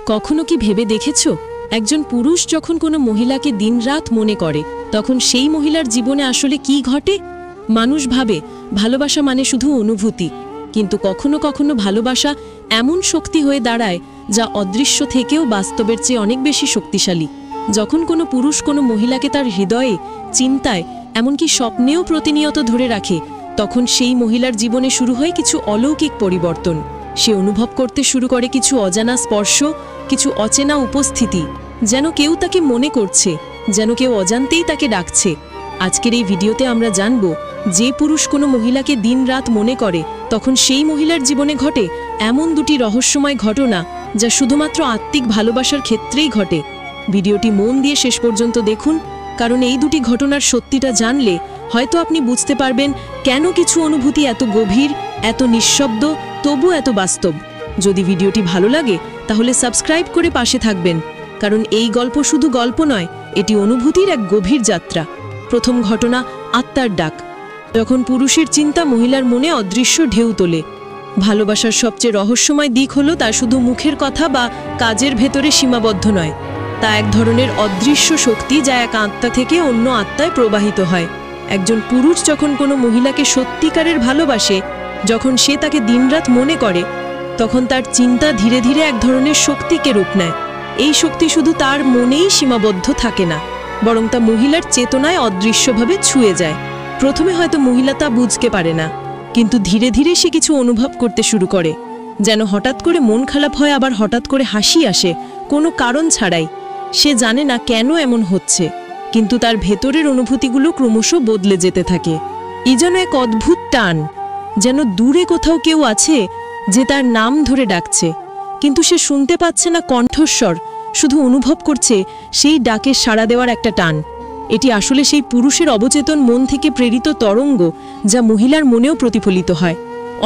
কখনো কি ভেবে দেখেছ, একজন পুরুষ যখন কোনো মহিলাকে দিনরাত মনে করে তখন সেই মহিলার জীবনে আসলে কি ঘটে? মানুষ ভাবে ভালোবাসা মানে শুধু অনুভূতি, কিন্তু কখনো কখনো ভালোবাসা এমন শক্তি হয়ে দাঁড়ায় যা অদৃশ্য থেকেও বাস্তবের চেয়ে অনেক বেশি শক্তিশালী। যখন কোনো পুরুষ কোনো মহিলাকে তার হৃদয়ে, চিন্তায়, এমনকি স্বপ্নেও প্রতিনিয়ত ধরে রাখে, তখন সেই মহিলার জীবনে শুরু হয় কিছু অলৌকিক পরিবর্তন। সে অনুভব করতে শুরু করে কিছু অজানা স্পর্শ, কিছু অচেনা উপস্থিতি, যেন কেউ তাকে মনে করছে, যেন কেউ অজান্তেই তাকে ডাকছে। আজকের এই ভিডিওতে আমরা জানব, যে পুরুষ কোনো মহিলাকে দিনরাত মনে করে তখন সেই মহিলার জীবনে ঘটে এমন দুটি রহস্যময় ঘটনা যা শুধুমাত্র আত্মিক ভালোবাসার ক্ষেত্রেই ঘটে। ভিডিওটি মন দিয়ে শেষ পর্যন্ত দেখুন, কারণ এই দুটি ঘটনার সত্যিটা জানলে হয়তো আপনি বুঝতে পারবেন কেন কিছু অনুভূতি এত গভীর, এত নিঃশব্দ, তবু এত বাস্তব। যদি ভিডিওটি ভালো লাগে তাহলে সাবস্ক্রাইব করে পাশে থাকবেন, কারণ এই গল্প শুধু গল্প নয়, এটি অনুভূতির এক গভীর যাত্রা। প্রথম ঘটনা, আত্মার ডাক। যখন পুরুষের চিন্তা মহিলার মনে অদৃশ্য ঢেউ তোলে। ভালোবাসার সবচেয়ে রহস্যময় দিক হলো তা শুধু মুখের কথা বা কাজের ভেতরে সীমাবদ্ধ নয়, তা এক ধরনের অদৃশ্য শক্তি যা এক আত্মা থেকে অন্য আত্মায় প্রবাহিত হয়। একজন পুরুষ যখন কোনো মহিলাকে সত্যিকারের ভালোবাসে, যখন সে তাকে দিনরাত মনে করে, তখন তার চিন্তা ধীরে ধীরে এক ধরনের শক্তিকে রূপ নেয়। এই শক্তি শুধু তার মনেই সীমাবদ্ধ থাকে না, বরং তা মহিলার চেতনায় অদৃশ্যভাবে ছুঁয়ে যায়। প্রথমে হয়তো মহিলা তা বুঝতে পারে না, কিন্তু ধীরে ধীরে সে কিছু অনুভব করতে শুরু করে, যেন হঠাৎ করে মন খারাপ হয়, আবার হঠাৎ করে হাসি আসে, কোনো কারণ ছাড়াই। সে জানে না কেন এমন হচ্ছে, কিন্তু তার ভেতরের অনুভূতিগুলো ক্রমশ বদলে যেতে থাকে। এই যেন এক অদ্ভুত টান, যেন দূরে কোথাও কেউ আছে যে তার নাম ধরে ডাকছে, কিন্তু সে শুনতে পাচ্ছে না কণ্ঠস্বর, শুধু অনুভব করছে সেই ডাকে সাড়া দেওয়ার একটা টান। এটি আসলে সেই পুরুষের অবচেতন মন থেকে প্রেরিত তরঙ্গ, যা মহিলার মনেও প্রতিফলিত হয়।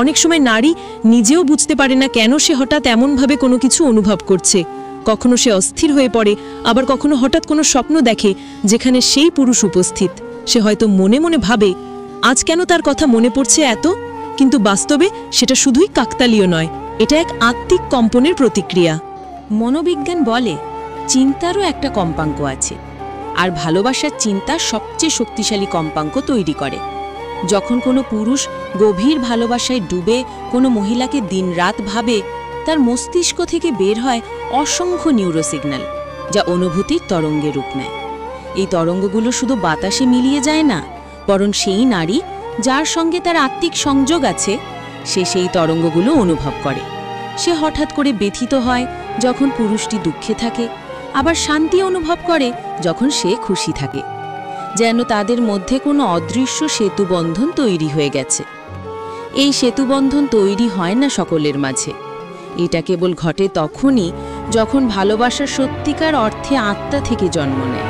অনেক সময় নারী নিজেও বুঝতে পারে না কেন সে হঠাৎ এমনভাবে কোনো কিছু অনুভব করছে। কখনো সে অস্থির হয়ে পড়ে, আবার কখনো হঠাৎ কোনো স্বপ্ন দেখে যেখানে সেই পুরুষ উপস্থিত। সে হয়তো মনে মনে ভাবে, আজ কেন তার কথা মনে পড়ছে এত, কিন্তু বাস্তবে সেটা শুধুই কাকতালীয় নয়, এটা এক আত্মিক কম্পনের প্রতিক্রিয়া। মনোবিজ্ঞান বলে চিন্তারও একটা কম্পাঙ্ক আছে, আর ভালোবাসার চিন্তা সবচেয়ে শক্তিশালী কম্পাঙ্ক তৈরি করে। যখন কোনো পুরুষ গভীর ভালোবাসায় ডুবে কোনো মহিলাকে দিনরাত ভাবে, তার মস্তিষ্ক থেকে বের হয় অসংখ্য নিউরোসিগন্যাল, যা অনুভূতির তরঙ্গে রূপ নেয়। এই তরঙ্গগুলো শুধু বাতাসে মিলিয়ে যায় না, বরং সেই নারী যার সঙ্গে তার আত্মিক সংযোগ আছে, সে সেই তরঙ্গগুলো অনুভব করে। সে হঠাৎ করে ব্যথিত হয় যখন পুরুষটি দুঃখে থাকে, আবার শান্তি অনুভব করে যখন সে খুশি থাকে, যেন তাদের মধ্যে কোনো অদৃশ্য সেতুবন্ধন তৈরি হয়ে গেছে। এই সেতুবন্ধন তৈরি হয় না সকলের মাঝে, এটা কেবল ঘটে তখনই যখন ভালোবাসার সত্যিকার অর্থে আত্মা থেকে জন্ম নেয়।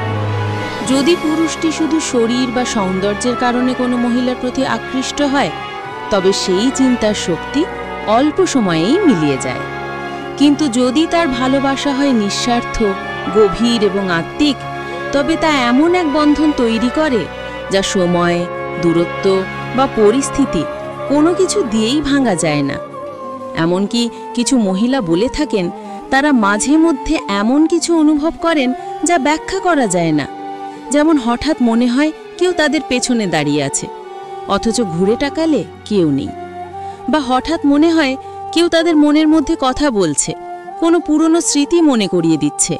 যদি পুরুষটি শুধু শরীর বা সৌন্দর্যের কারণে কোনো মহিলার প্রতি আকৃষ্ট হয়, তবে সেই চিন্তার শক্তি অল্প সময়েই মিলিয়ে যায়। কিন্তু যদি তার ভালোবাসা হয় নিঃস্বার্থ, গভীর এবং আত্মিক, তবে তা এমন এক বন্ধন তৈরি করে যা সময়, দূরত্ব বা পরিস্থিতি কোনো কিছু দিয়েই ভাঙা যায় না। এমনকি কিছু মহিলা বলে থাকেন, তারা মাঝে মধ্যে এমন কিছু অনুভব করেন যা ব্যাখ্যা করা যায় না। যেমন হঠাৎ মনে হয় কেউ তাদের পেছনে দাঁড়িয়ে আছে, অথচ ঘুরে তাকালে কেউ নেই। বা হঠাৎ মনে হয় কেউ তাদের মনের মধ্যে কথা বলছে, কোনো পুরনো স্মৃতি মনে করিয়ে দিচ্ছে।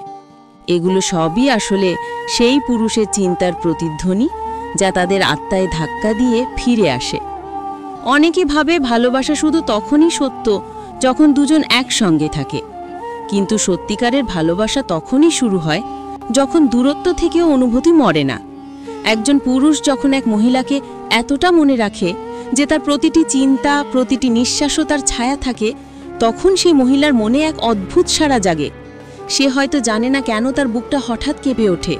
এগুলো সবই আসলে সেই পুরুষের চিন্তার প্রতিধ্বনি, যা তাদের আত্মায় ধাক্কা দিয়ে ফিরে আসে। অনেকে ভাবে ভালোবাসা শুধু তখনই সত্য যখন দুজন একসঙ্গে থাকে, কিন্তু সত্যিকারের ভালোবাসা তখনই শুরু হয় যখন দূরত্ব থেকেও অনুভূতি মরে না। একজন পুরুষ যখন এক মহিলাকে এতটা মনে রাখে যে তার প্রতিটি চিন্তা, প্রতিটি নিঃশ্বাসও তার ছায়া থাকে, তখন সেই মহিলার মনে এক অদ্ভুত সাড়া জাগে। সে হয়তো জানে না কেন তার বুকটা হঠাৎ কেঁপে ওঠে,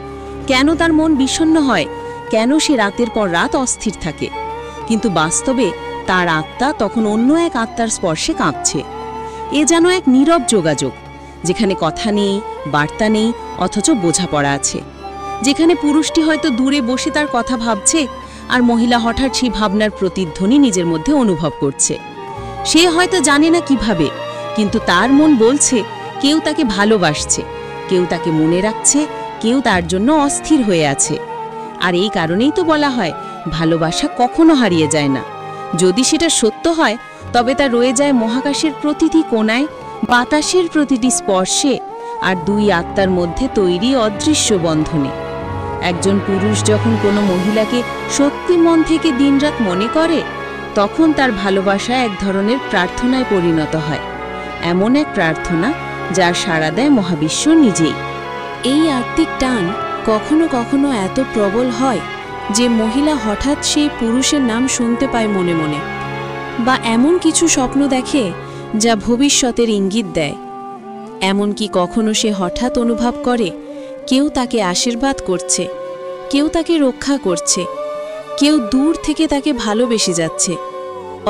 কেন তার মন বিষণ্ণ হয়, কেন সে রাতের পর রাত অস্থির থাকে, কিন্তু বাস্তবে তার আত্মা তখন অন্য এক আত্মার স্পর্শে কাঁপছে। এ যেন এক নীরব যোগাযোগ, যেখানে কথা নেই, বার্তা নেই, অথচ বোঝাপড়া আছে। যেখানে পুরুষটি হয়তো দূরে বসে তার কথা ভাবছে, আর মহিলা হঠাৎ সেই ভাবনার প্রতিধ্বনি নিজের মধ্যে অনুভব করছে। সে হয়তো জানে না কিভাবে, কিন্তু তার মন বলছে কেউ তাকে ভালোবাসছে, কেউ তাকে মনে রাখছে, কেউ তার জন্য অস্থির হয়ে আছে। আর এই কারণেই তো বলা হয় ভালোবাসা কখনো হারিয়ে যায় না। যদি সেটা সত্য হয় তবে তা রয়ে যায় মহাকাশের প্রতিটি কোণায়, বাতাসের প্রতিটি স্পর্শে, আর দুই আত্মার মধ্যে তৈরি অদৃশ্য বন্ধনে। একজন পুরুষ যখন কোনো মহিলাকে সত্যি মন থেকে দিনরাত মনে করে, তখন তার ভালোবাসা এক ধরনের প্রার্থনায় পরিণত হয়, এমন এক প্রার্থনা যার সাড়া দেয় মহাবিশ্ব নিজেই। এই আত্মিক টান কখনো কখনো এত প্রবল হয় যে মহিলা হঠাৎ সেই পুরুষের নাম শুনতে পায় মনে মনে, বা এমন কিছু স্বপ্ন দেখে যা ভবিষ্যতের ইঙ্গিত দেয়। এমনকি কখনো সে হঠাৎ অনুভব করে কেউ তাকে আশীর্বাদ করছে, কেউ তাকে রক্ষা করছে, কেউ দূর থেকে তাকে ভালোবেসে যাচ্ছে,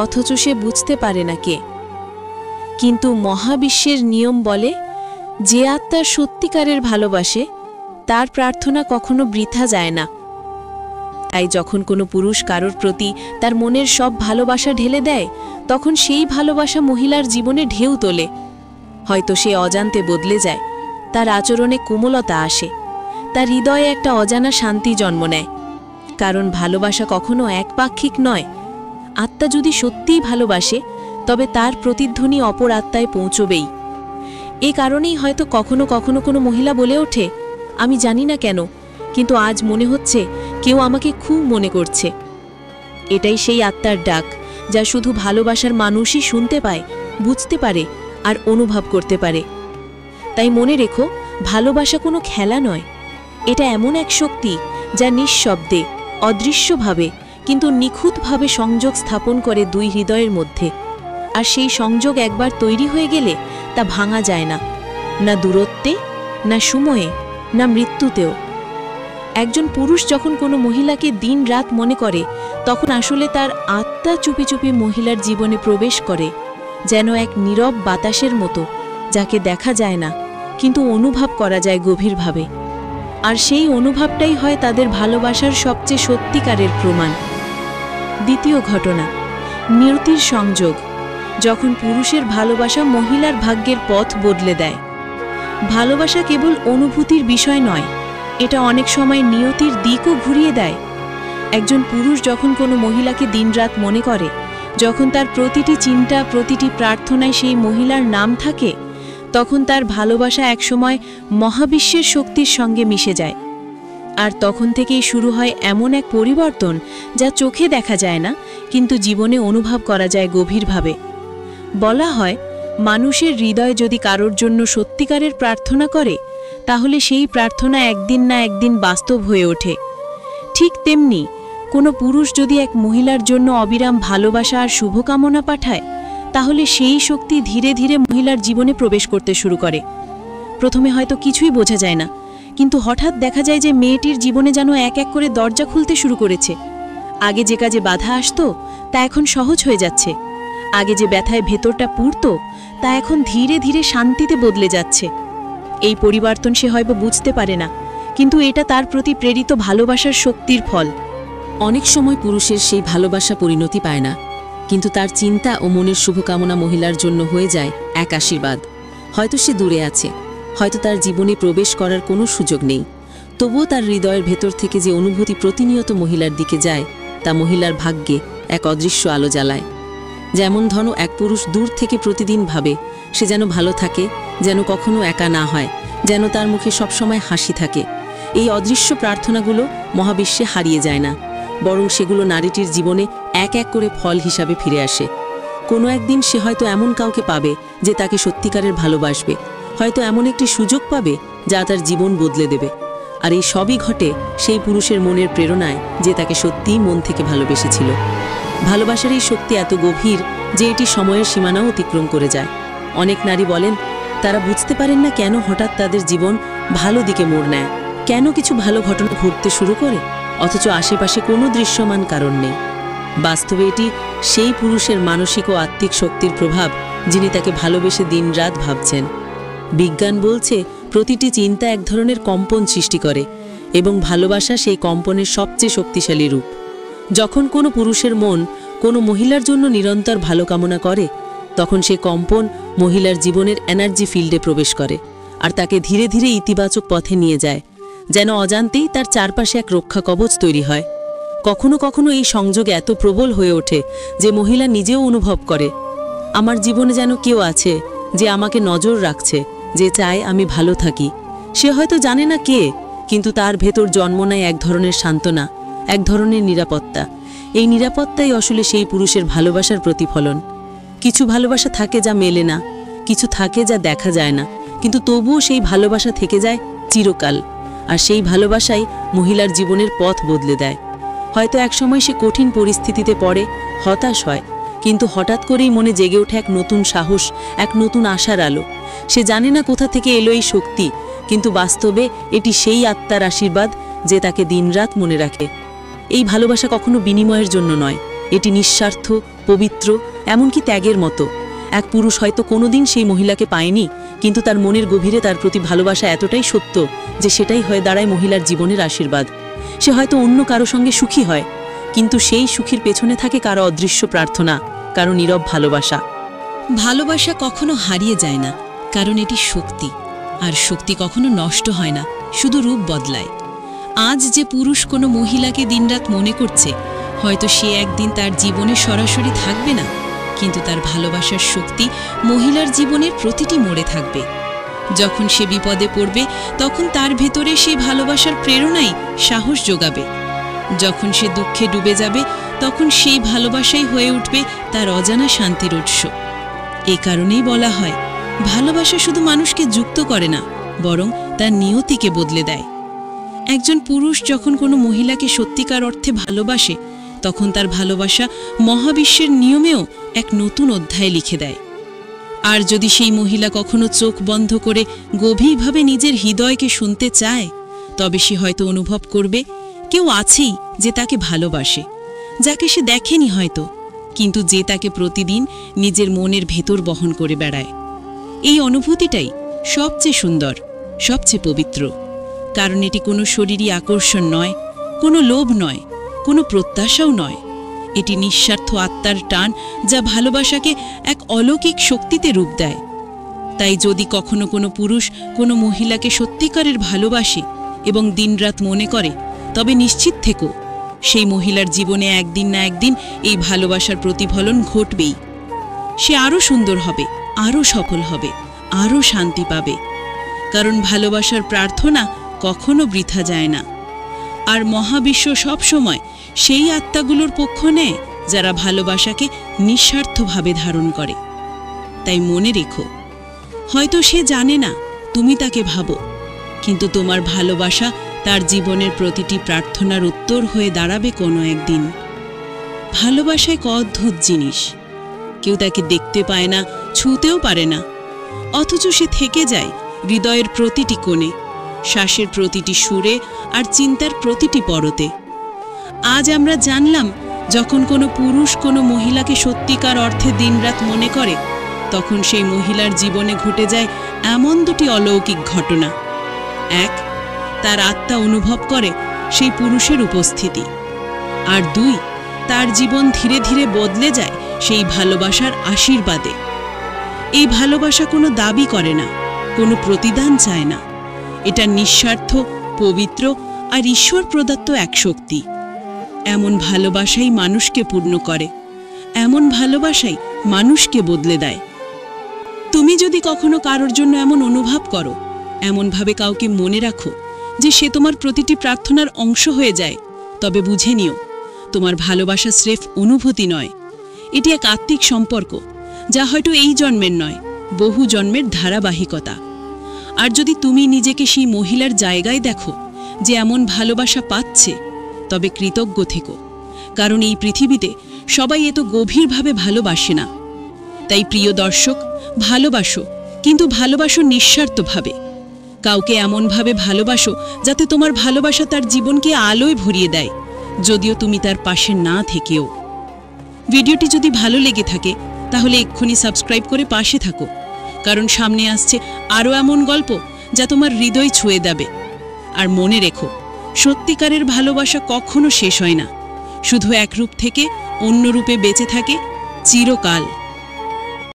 অথচ সে বুঝতে পারে না কে। কিন্তু মহাবিশ্বের নিয়ম বলে, যে আত্মা সত্যিকারের ভালোবাসে তার প্রার্থনা কখনো বৃথা যায় না। তাই যখন কোনো পুরুষ কারোর প্রতি তার মনের সব ভালোবাসা ঢেলে দেয়, তখন সেই ভালোবাসা মহিলার জীবনে ঢেউ তোলে। হয়তো সে অজান্তে বদলে যায়, তার আচরণে কোমলতা আসে, তার হৃদয়ে একটা অজানা শান্তি জন্ম নেয়। কারণ ভালোবাসা কখনো একপাক্ষিক নয়। আত্মা যদি সত্যিই ভালোবাসে তবে তার প্রতিধ্বনি অপর আত্মায় পৌঁছবেই। এ কারণেই হয়তো কখনো কখনো কোনো মহিলা বলে ওঠে, আমি জানি না কেন, কিন্তু আজ মনে হচ্ছে কেউ আমাকে খুব মনে করছে। এটাই সেই আত্মার ডাক, যা শুধু ভালোবাসার মানুষই শুনতে পায়, বুঝতে পারে আর অনুভব করতে পারে। তাই মনে রেখো, ভালোবাসা কোনো খেলা নয়। এটা এমন এক শক্তি যা নিঃশব্দে, অদৃশ্যভাবে কিন্তু নিখুঁতভাবে সংযোগ স্থাপন করে দুই হৃদয়ের মধ্যে। আর সেই সংযোগ একবার তৈরি হয়ে গেলে তা ভাঙা যায় না, না দূরত্বে, না সময়ে, না মৃত্যুতেও। একজন পুরুষ যখন কোনো মহিলাকে দিন রাত মনে করে, তখন আসলে তার আত্মা চুপি চুপি মহিলার জীবনে প্রবেশ করে, যেন এক নীরব বাতাসের মতো, যাকে দেখা যায় না কিন্তু অনুভব করা যায় গভীরভাবে। আর সেই অনুভবটাই হয় তাদের ভালোবাসার সবচেয়ে সত্যিকারের প্রমাণ। দ্বিতীয় ঘটনা, নিয়তির সংযোগ। যখন পুরুষের ভালোবাসা মহিলার ভাগ্যের পথ বদলে দেয়। ভালোবাসা কেবল অনুভূতির বিষয় নয়, এটা অনেক সময় নিয়তির দিকও ঘুরিয়ে দেয়। একজন পুরুষ যখন কোনো মহিলাকে দিনরাত মনে করে, যখন তার প্রতিটি চিন্তা, প্রতিটি প্রার্থনায় সেই মহিলার নাম থাকে, তখন তার ভালোবাসা একসময় মহাবিশ্বের শক্তির সঙ্গে মিশে যায়। আর তখন থেকেই শুরু হয় এমন এক পরিবর্তন যা চোখে দেখা যায় না, কিন্তু জীবনে অনুভব করা যায় গভীরভাবে। বলা হয়, মানুষের হৃদয় যদি কারোর জন্য সত্যিকারের প্রার্থনা করে, তাহলে সেই প্রার্থনা একদিন না একদিন বাস্তব হয়ে ওঠে। ঠিক তেমনি কোনো পুরুষ যদি এক মহিলার জন্য অবিরাম ভালোবাসা আর শুভকামনা পাঠায়, তাহলে সেই শক্তি ধীরে ধীরে মহিলার জীবনে প্রবেশ করতে শুরু করে। প্রথমে হয়তো কিছুই বোঝা যায় না, কিন্তু হঠাৎ দেখা যায় যে মেয়েটির জীবনে যেন এক এক করে দরজা খুলতে শুরু করেছে। আগে যে কাজে বাধা আসতো তা এখন সহজ হয়ে যাচ্ছে। আগে যে ব্যথায় ভেতরটা পুড়ত তা এখন ধীরে ধীরে শান্তিতে বদলে যাচ্ছে। এই পরিবর্তন সে হয়তো বুঝতে পারে না, কিন্তু এটা তার প্রতি প্রেরিত ভালোবাসার শক্তির ফল। অনেক সময় পুরুষের সেই ভালোবাসা পরিণতি পায় না, কিন্তু তার চিন্তা ও মনের শুভকামনা মহিলার জন্য হয়ে যায় এক আশীর্বাদ। হয়তো সে দূরে আছে, হয়তো তার জীবনে প্রবেশ করার কোনো সুযোগ নেই, তবুও তার হৃদয়ের ভেতর থেকে যে অনুভূতি প্রতিনিয়ত মহিলার দিকে যায়, তা মহিলার ভাগ্যে এক অদৃশ্য আলো জ্বালায়। যেমন ধরো, এক পুরুষ দূর থেকে প্রতিদিন ভাবে সে যেন ভালো থাকে, যেন কখনো একা না হয়, যেন তার মুখে সবসময় হাসি থাকে। এই অদৃশ্য প্রার্থনাগুলো মহাবিশ্বে হারিয়ে যায় না, বরং সেগুলো নারীটির জীবনে এক এক করে ফল হিসাবে ফিরে আসে। কোনো একদিন সে হয়তো এমন কাউকে পাবে যে তাকে সত্যিকারের ভালোবাসবে, হয়তো এমন একটি সুযোগ পাবে যা তার জীবন বদলে দেবে। আর এই সবই ঘটে সেই পুরুষের মনের প্রেরণায় যে তাকে সত্যিই মন থেকে ভালোবেসেছিল। ভালোবাসার এই শক্তি এত গভীর যে এটি সময়ের সীমানাও অতিক্রম করে যায়। অনেক নারী বলেন তারা বুঝতে পারেন না কেন হঠাৎ তাদের জীবন ভালো দিকে মোড় নেয়, কেন কিছু ভালো ঘটনা ঘটতে শুরু করে, অথচ আশেপাশে কোনো দৃশ্যমান কারণ নেই। বাস্তবে এটি সেই পুরুষের মানসিক ও আত্মিক শক্তির প্রভাব, যিনি তাকে ভালোবেসে দিনরাত ভাবছেন। বিজ্ঞান বলছে প্রতিটি চিন্তা এক ধরনের কম্পন সৃষ্টি করে, এবং ভালোবাসা সেই কম্পনের সবচেয়ে শক্তিশালী রূপ। যখন কোনো পুরুষের মন কোনো মহিলার জন্য নিরন্তর ভালো কামনা করে, তখন সে কম্পন মহিলার জীবনের এনার্জি ফিল্ডে প্রবেশ করে আর তাকে ধীরে ধীরে ইতিবাচক পথে নিয়ে যায়, যেন অজান্তেই তার চারপাশে এক রক্ষা কবচ তৈরি হয়। কখনো কখনো এই সংযোগ এত প্রবল হয়ে ওঠে যে মহিলা নিজেও অনুভব করে, আমার জীবনে যেন কেউ আছে যে আমাকে নজর রাখছে, যে চায় আমি ভালো থাকি। সে হয়তো জানে না কে, কিন্তু তার ভেতর জন্ম নেয় এক ধরনের সান্ত্বনা, এক ধরনের নিরাপত্তা। এই নিরাপত্তাই আসলে সেই পুরুষের ভালোবাসার প্রতিফলন। কিছু ভালোবাসা থাকে যা মেলে না, কিছু থাকে যা দেখা যায় না, কিন্তু তবুও সেই ভালোবাসা থেকে যায় চিরকাল। আর সেই ভালোবাসাই মহিলার জীবনের পথ বদলে দেয়। হয়তো একসময় সে কঠিন পরিস্থিতিতে পড়ে, হতাশ হয়, কিন্তু হঠাৎ করেই মনে জেগে ওঠে এক নতুন সাহস, এক নতুন আশার আলো। সে জানে না কোথা থেকে এলো এই শক্তি, কিন্তু বাস্তবে এটি সেই আত্মার আশীর্বাদ যে তাকে দিনরাত মনে রাখে। এই ভালোবাসা কখনো বিনিময়ের জন্য নয়, এটি নিঃস্বার্থ, পবিত্র, এমনকি ত্যাগের মতো। এক পুরুষ হয়তো কোনোদিন সেই মহিলাকে পায়নি, কিন্তু তার মনের গভীরে তার প্রতি ভালোবাসা এতটাই সত্য যে সেটাই হয়ে দাঁড়ায় মহিলার জীবনের আশীর্বাদ। সে হয়তো অন্য কারো সঙ্গে সুখী হয়, কিন্তু সেই সুখীর পেছনে থাকে কারো অদৃশ্য প্রার্থনা, কারো নীরব ভালোবাসা। ভালোবাসা কখনো হারিয়ে যায় না, কারণ এটি শক্তি, আর শক্তি কখনো নষ্ট হয় না, শুধু রূপ বদলায়। আজ যে পুরুষ কোনো মহিলাকে দিনরাত মনে করছে, হয়তো সে একদিন তার জীবনে সরাসরি থাকবে না, কিন্তু তার ভালোবাসার শক্তি মহিলার জীবনের প্রতিটি মোড়ে থাকবে। যখন সে বিপদে পড়বে, তখন তার ভেতরে সেই ভালোবাসার প্রেরণাই সাহস যোগাবে। যখন সে দুঃখে ডুবে যাবে, তখন সেই ভালোবাসাই হয়ে উঠবে তার অজানা শান্তির উৎস। এ কারণেই বলা হয়, ভালোবাসা শুধু মানুষকে যুক্ত করে না, বরং তার নিয়তিকে বদলে দেয়। একজন পুরুষ যখন কোনো মহিলাকে সত্যিকার অর্থে ভালোবাসে, তখন তার ভালোবাসা মহাবিশ্বের নিয়মেও এক নতুন অধ্যায় লিখে দেয়। আর যদি সেই মহিলা কখনো চোখ বন্ধ করে গভীরভাবে নিজের হৃদয়কে শুনতে চায়, তবে সে হয়তো অনুভব করবে কেউ আছেই যে তাকে ভালোবাসে, যাকে সে দেখেনি হয়তো, কিন্তু যে তাকে প্রতিদিন নিজের মনের ভেতর বহন করে বেড়ায়। এই অনুভূতিটাই সবচেয়ে সুন্দর, সবচেয়ে পবিত্র, কারণ এটি কোনো শরীরী আকর্ষণ নয়, কোনো লোভ নয়, কোনো প্রত্যাশাও নয়। এটি নিঃস্বার্থ আত্মার টান, যা ভালোবাসাকে এক অলৌকিক শক্তিতে রূপ দেয়। তাই যদি কখনো কোনো পুরুষ কোনো মহিলাকে সত্যিকারের ভালোবাসে এবং দিনরাত মনে করে, তবে নিশ্চিত থেকো সেই মহিলার জীবনে একদিন না একদিন এই ভালোবাসার প্রতিফলন ঘটবেই। সে আরও সুন্দর হবে, আরও সফল হবে, আরও শান্তি পাবে, কারণ ভালোবাসার প্রার্থনা কখনো বৃথা যায় না। আর মহাবিশ্ব সব সময় সেই আত্মাগুলোর পক্ষ নেয় যারা ভালোবাসাকে নিঃস্বার্থভাবে ধারণ করে। তাই মনে রেখো, হয়তো সে জানে না তুমি তাকে ভাবো, কিন্তু তোমার ভালোবাসা তার জীবনের প্রতিটি প্রার্থনার উত্তর হয়ে দাঁড়াবে কোনো একদিন। ভালোবাসা এক অদ্ভুত জিনিস, কেউ তাকে দেখতে পায় না, ছুঁতেও পারে না, অথচ সে থেকে যায় হৃদয়ের প্রতিটি কোণে, শ্বাসের প্রতিটি সুরে আর চিন্তার প্রতিটি পরতে। আজ আমরা জানলাম, যখন কোনো পুরুষ কোনো মহিলাকে সত্যিকার অর্থে দিনরাত মনে করে, তখন সেই মহিলার জীবনে ঘটে যায় এমন দুটি অলৌকিক ঘটনা। এক, তার আত্মা অনুভব করে সেই পুরুষের উপস্থিতি, আর দুই, তার জীবন ধীরে ধীরে বদলে যায় সেই ভালোবাসার আশীর্বাদে। এই ভালোবাসা কোনো দাবি করে না, কোনো প্রতিদান চায় না। এটা নিঃস্বার্থ, পবিত্র আর ঈশ্বর প্রদত্ত এক শক্তি। এমন ভালোবাসাই মানুষকে পূর্ণ করে, এমন ভালোবাসাই মানুষকে বদলে দেয়। তুমি যদি কখনো কারোর জন্য এমন অনুভব করো, এমনভাবে কাউকে মনে রাখো যে সে তোমার প্রতিটি প্রার্থনার অংশ হয়ে যায়, তবে বুঝে নিও, তোমার ভালোবাসা স্রেফ অনুভূতি নয়, এটি এক আত্মিক সম্পর্ক, যা হয়তো এই জন্মের নয়, বহু জন্মের ধারাবাহিকতা। আর যদি তুমি নিজেকে সেই মহিলার জায়গায় দেখো যে এমন ভালোবাসা পাচ্ছে, তবে কৃতজ্ঞ থেকো, কারণ এই পৃথিবীতে সবাই এত গভীরভাবে ভালোবাসে না। তাই প্রিয় দর্শক, ভালোবাসো, কিন্তু ভালোবাসো নিঃস্বার্থভাবে। কাউকে এমনভাবে ভালোবাসো যাতে তোমার ভালোবাসা তার জীবনকে আলোয় ভরিয়ে দেয়, যদিও তুমি তার পাশে না থেকেও। ভিডিওটি যদি ভালো লেগে থাকে, তাহলে এক্ষুনি সাবস্ক্রাইব করে পাশে থাকো, কারণ সামনে আসছে আরও এমন গল্প যা তোমার হৃদয় ছুঁয়ে দেবে। আর মনে রেখো, সত্যিকারের ভালোবাসা কখনো শেষ হয় না, শুধু এক রূপ থেকে অন্য রূপে বেঁচে থাকে চিরকাল।